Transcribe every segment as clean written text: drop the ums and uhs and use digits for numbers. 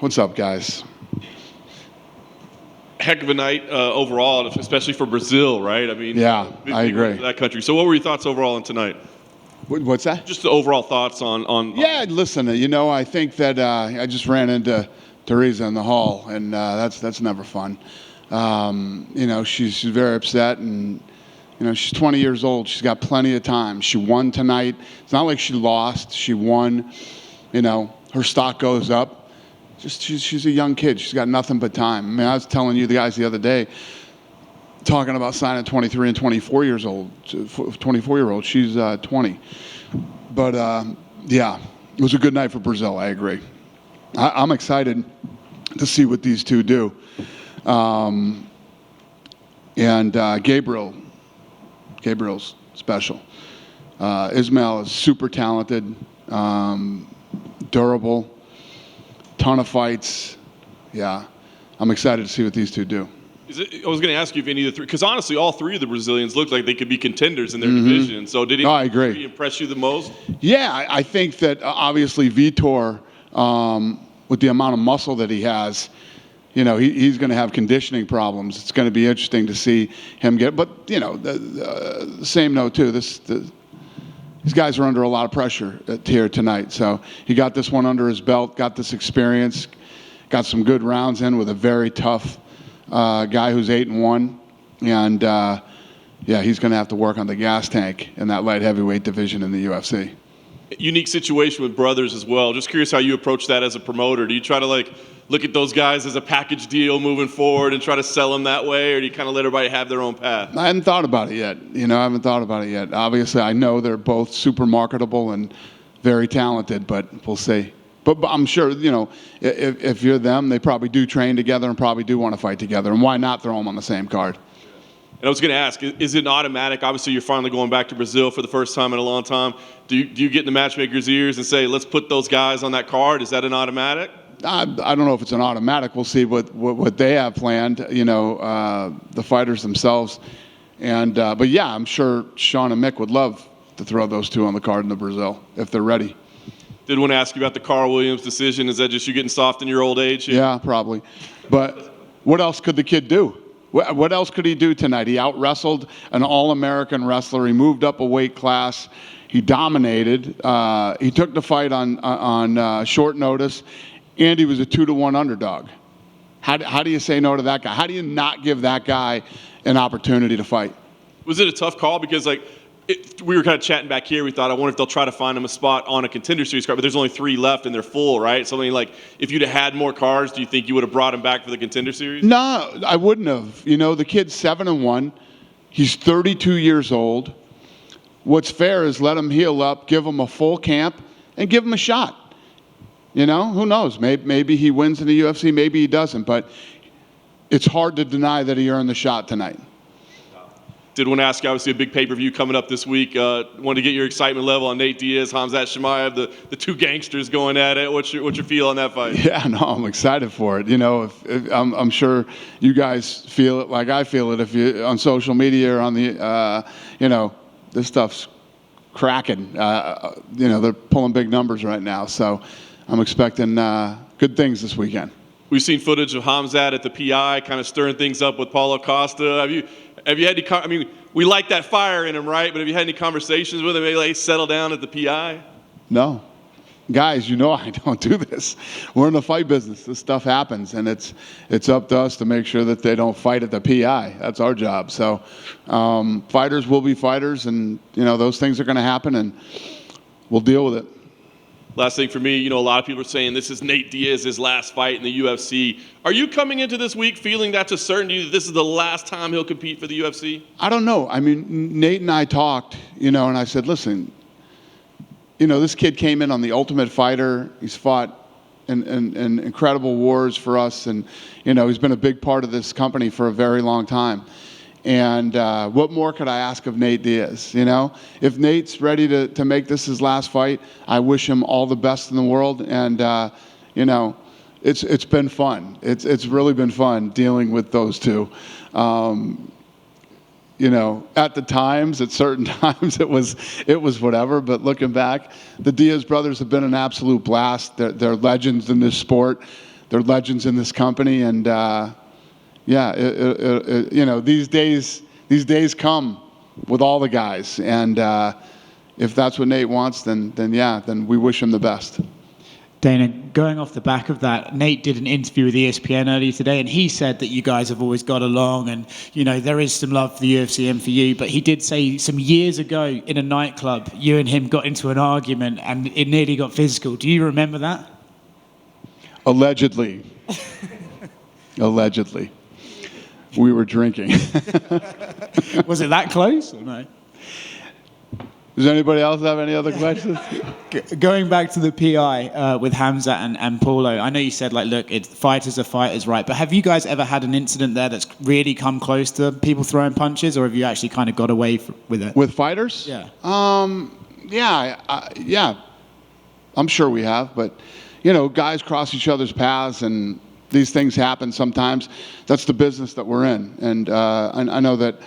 What's up, guys? Heck of a night overall, especially for Brazil, right? I mean, Yeah, I agree. That country. So what were your thoughts overall on tonight? What's that? Just the overall thoughts on Yeah, listen, I think that I just ran into Teresa in the hall, and that's never fun. She's very upset, and she's 20 years old. She's got plenty of time. She won tonight. It's not like she lost. She won. Her stock goes up. She's a young kid. She's got nothing but time. I mean, I was telling you the guys the other day, talking about signing 23 and 24-year-old. She's 20. But, yeah, it was a good night for Brazil. I agree. I'm excited to see what these two do. Gabriel's special. Ismail is super talented, durable, ton of fights. Yeah, I'm excited to see what these two do. I was going to ask you if any of the three, because honestly, all three of the Brazilians looked like they could be contenders in their division. So did I agree. Impress you the most? Yeah, I think that obviously Vitor, with the amount of muscle that he has, he's going to have conditioning problems. It's going to be interesting to see him get. But the same note too. These guys are under a lot of pressure here tonight. So he got this one under his belt, got this experience, got some good rounds in with a very tough guy who's 8-1, and he's going to have to work on the gas tank in that light heavyweight division in the UFC. Unique situation with brothers as well. Just curious how you approach that as a promoter. Do you try to look at those guys as a package deal moving forward and try to sell them that way, or do you kind of let everybody have their own path? I hadn't thought about it yet. Obviously, I know they're both super marketable and very talented, but we'll see. But I'm sure, if you're them, they probably do train together and probably do want to fight together. And why not throw them on the same card? And I was going to ask, is it an automatic? Obviously, you're finally going back to Brazil for the first time in a long time. Do you get in the matchmaker's ears and say, let's put those guys on that card? Is that an automatic? I don't know if it's an automatic. We'll see what they have planned, the fighters themselves. But yeah, I'm sure Sean and Mick would love to throw those two on the card in Brazil if they're ready. Did want to ask you about the Carl Williams decision. Is that just you getting soft in your old age? Yeah, probably. But what else could the kid do? What else could he do tonight? He out-wrestled an All-American wrestler. He moved up a weight class. He dominated. He took the fight on short notice, and he was a 2-1 underdog. How do you say no to that guy? How do you not give that guy an opportunity to fight? Was it a tough call? Because we were kind of chatting back here. We thought, I wonder if they'll try to find him a spot on a contender series card, but there's only 3 left and they're full, right? So if you'd have had more cards, do you think you would have brought him back for the contender series? No, I wouldn't have. The kid's 7-1. He's 32 years old. What's fair is let him heal up, give him a full camp, and give him a shot. Who knows? Maybe he wins in the UFC, maybe he doesn't, but it's hard to deny that he earned the shot tonight. Did want to ask you, obviously, a big pay-per-view coming up this week. Wanted to get your excitement level on Nate Diaz, Khamzat Chimaev, the two gangsters going at it. What's your feel on that fight? Yeah, no, I'm excited for it. If I'm sure you guys feel it like I feel it. If you on social media or on the, this stuff's cracking. They're pulling big numbers right now, so I'm expecting good things this weekend. We've seen footage of Khamzat at the PI, kind of stirring things up with Paulo Costa. Have you had any? We like that fire in him, right? But have you had any conversations with him? Maybe settle down at the PI? No, guys, I don't do this. We're in the fight business. This stuff happens, and it's up to us to make sure that they don't fight at the PI. That's our job. So, fighters will be fighters, and those things are going to happen, and we'll deal with it. Last thing for me, a lot of people are saying this is Nate Diaz's last fight in the UFC. Are you coming into this week feeling that's a certainty that this is the last time he'll compete for the UFC? I don't know. I mean, Nate and I talked, and I said, listen, this kid came in on The Ultimate Fighter. He's fought in incredible wars for us, and, he's been a big part of this company for a very long time. And what more could I ask of Nate Diaz? If Nate's ready to make this his last fight, I wish him all the best in the world. And it's been fun. It's really been fun dealing with those two. At the times, at certain times, it was whatever. But looking back, the Diaz brothers have been an absolute blast. They're legends in this sport. they're legends in this company, and these days come with all the guys, and if that's what Nate wants, then we wish him the best. Dana, going off the back of that, Nate did an interview with ESPN earlier today, and he said that you guys have always got along, and there is some love for the UFC and for you. But he did say some years ago in a nightclub, you and him got into an argument, and it nearly got physical. Do you remember that? Allegedly. Allegedly. We were drinking. Was it that close or no? Does anybody else have any other questions? Going back to the PI with Khamzat and Paulo, I know you said, look, fighters are fighters, right? But have you guys ever had an incident there that's really come close to people throwing punches, or have you actually kind of got away with it? With fighters? Yeah. Yeah. I'm sure we have, but, guys cross each other's paths, and these things happen sometimes. That's the business that we're in. And I know that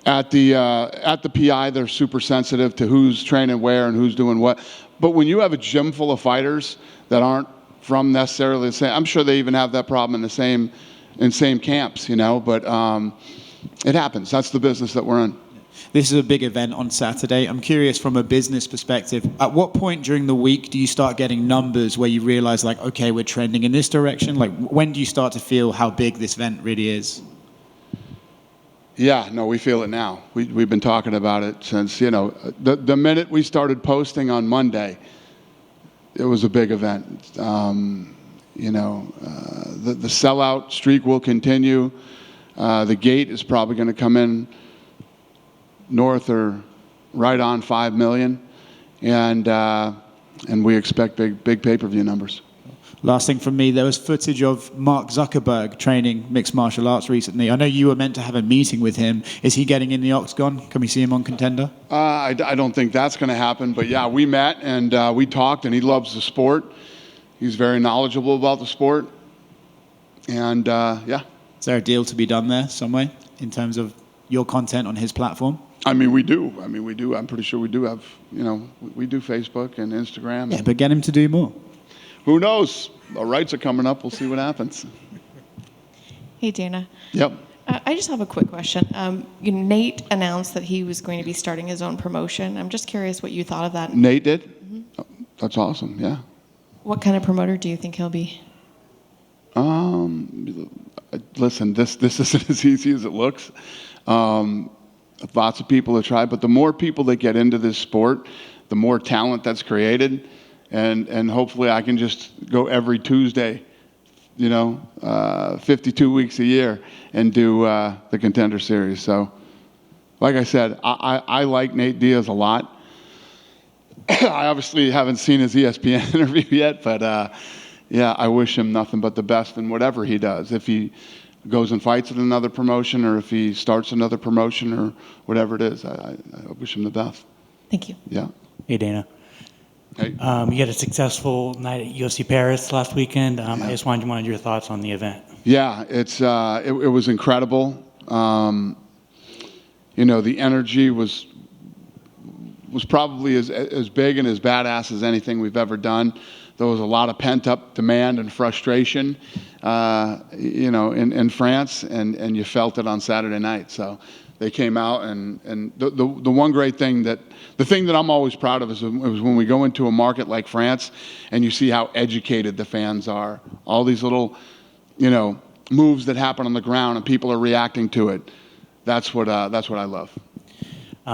at the PI, they're super sensitive to who's training where and who's doing what. But when you have a gym full of fighters that aren't from necessarily the same, I'm sure they even have that problem in the same camps, But it happens. That's the business that we're in. This is a big event on Saturday. I'm curious from a business perspective, at what point during the week do you start getting numbers where you realize, okay, we're trending in this direction? When do you start to feel how big this event really is? Yeah, no, we feel it now. We've been talking about it since, the minute we started posting on Monday, it was a big event. The sellout streak will continue. The gate is probably going to come in north or right on 5 million, and we expect big pay-per-view numbers. Last thing from me, there was footage of Mark Zuckerberg training mixed martial arts recently. I know you were meant to have a meeting with him. Is he getting in the octagon? Can we see him on Contender? I don't think that's going to happen, but yeah, we met and we talked, and he loves the sport. He's very knowledgeable about the sport, and yeah. Is there a deal to be done there some way in terms of your content on his platform? We do. I'm pretty sure we do have, we do Facebook and Instagram. Yeah, but get him to do more. Who knows? The rights are coming up. We'll see what happens. Hey, Dana. Yep. I just have a quick question. Nate announced that he was going to be starting his own promotion. I'm just curious what you thought of that. Nate did? Mm-hmm. Oh, that's awesome, yeah. What kind of promoter do you think he'll be? Listen, this isn't as easy as it looks. Lots of people have tried, but the more people that get into this sport, the more talent that's created. And hopefully I can just go every Tuesday, 52 weeks a year and do the Contender Series. So, like I said, I like Nate Diaz a lot. I obviously haven't seen his ESPN interview yet, but yeah, I wish him nothing but the best in whatever he does. If he goes and fights at another promotion, or if he starts another promotion, or whatever it is, I wish him the best. Thank you. Yeah. Hey, Dana. Hey. You had a successful night at UFC Paris last weekend. Yeah. I just wanted your thoughts on the event. Yeah, it was incredible. The energy was probably as big and as badass as anything we've ever done. There was a lot of pent-up demand and frustration, in France, and you felt it on Saturday night. So they came out, and the one great thing the thing that I'm always proud of is when we go into a market like France and you see how educated the fans are. All these little, moves that happen on the ground and people are reacting to it. That's what I love.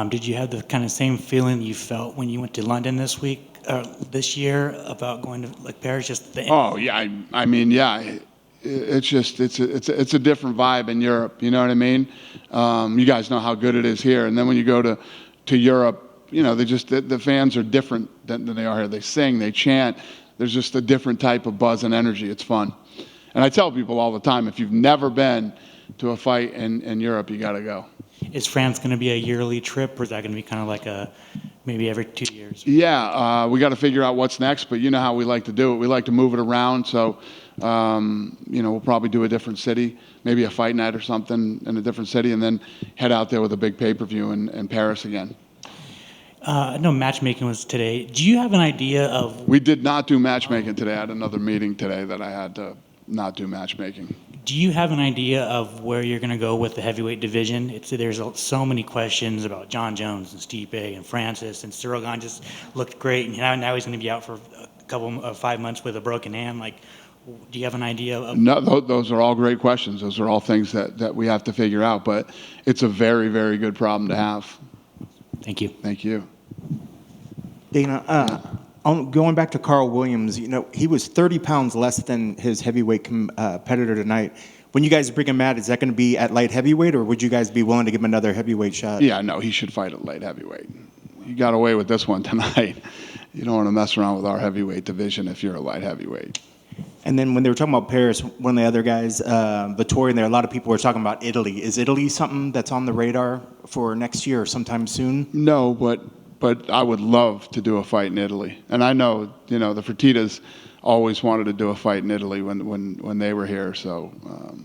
Did you have the kind of same feeling you felt when you went to London this year about going to Paris? Oh yeah, yeah. It's a different vibe in Europe. You know what I mean? You guys know how good it is here, and then when you go to Europe, the fans are different than they are here. They sing, they chant. There's just a different type of buzz and energy. It's fun, and I tell people all the time, if you've never been to a fight in Europe, you got to go. Is France going to be a yearly trip, or is that going to be kind of like maybe every 2 years? Yeah, we got to figure out what's next, but you know how we like to do it. We like to move it around, so we'll probably do a different city, maybe a fight night or something in a different city, and then head out there with a big pay-per-view in Paris again. I know matchmaking was today. Do you have an idea of... We did not do matchmaking today. I had another meeting today that I had to not do matchmaking. Do you have an idea of where you're going to go with the heavyweight division? There's so many questions about John Jones and Stipe and Francis, and Cyril Gane just looked great, and now he's going to be out for a couple of 5 months with a broken hand. Like, do you have an idea of? No, those are all great questions. Those are all things that we have to figure out, but it's a very, very good problem to have. Thank you. Thank you. Dana, going back to Carl Williams, he was 30 pounds less than his heavyweight competitor tonight. When you guys bring him out, is that going to be at light heavyweight, or would you guys be willing to give him another heavyweight shot? Yeah, no, he should fight at light heavyweight. You got away with this one tonight. You don't want to mess around with our heavyweight division if you're a light heavyweight. And then when they were talking about Paris, one of the other guys, Vittori, and there, a lot of people were talking about Italy. Is Italy something that's on the radar for next year or sometime soon? No, but I would love to do a fight in Italy. And I know, the Fertittas always wanted to do a fight in Italy when they were here. So,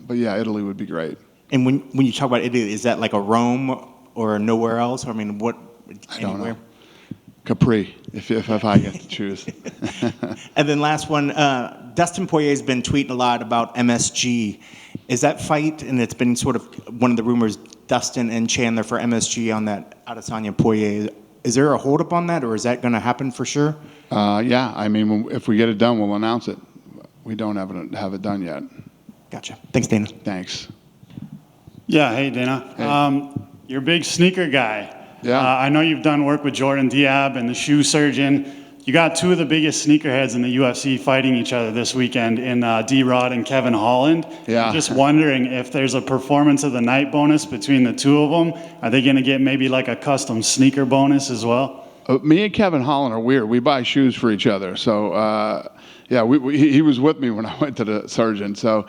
but yeah, Italy would be great. And when you talk about Italy, is that like a Rome or nowhere else? I mean, what? I don't know. Capri, if I get to choose. And then last one, Dustin Poirier's been tweeting a lot about MSG. Is that fight, and it's been sort of one of the rumors, Dustin and Chandler for MSG on that Adesanya Poirier. Is there a holdup on that, or is that going to happen for sure? Yeah, I mean, if we get it done, we'll announce it. We don't have it done yet. Gotcha. Thanks, Dana. Thanks. Yeah, hey, Dana. Hey. You're a big sneaker guy. Yeah. I know you've done work with Jordan Diab and the shoe surgeon. You got two of the biggest sneakerheads in the UFC fighting each other this weekend in D-Rod and Kevin Holland. Yeah. I'm just wondering if there's a performance of the night bonus between the two of them. Are they going to get maybe like a custom sneaker bonus as well? Me and Kevin Holland are weird. We buy shoes for each other. So, yeah, he was with me when I went to the surgeon. So,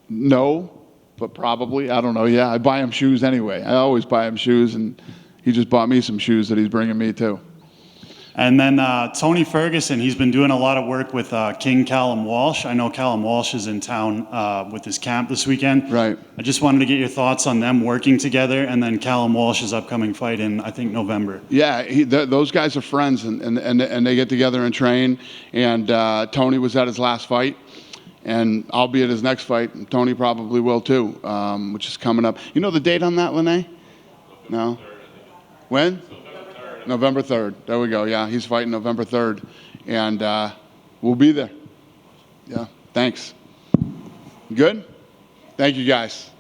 no, but probably. I don't know. Yeah, I buy him shoes anyway. I always buy him shoes, and he just bought me some shoes that he's bringing me too. And then Tony Ferguson, he's been doing a lot of work with King Callum Walsh. I know Callum Walsh is in town with his camp this weekend. Right. I just wanted to get your thoughts on them working together, and then Callum Walsh's upcoming fight in, I think, November. Yeah, those guys are friends, and they get together and train. And Tony was at his last fight, and I'll be at his next fight. And Tony probably will too, which is coming up. You know the date on that, Lene? No? When? November 3rd. There we go. Yeah, he's fighting November 3rd. And we'll be there. Yeah, thanks. Good? Thank you, guys.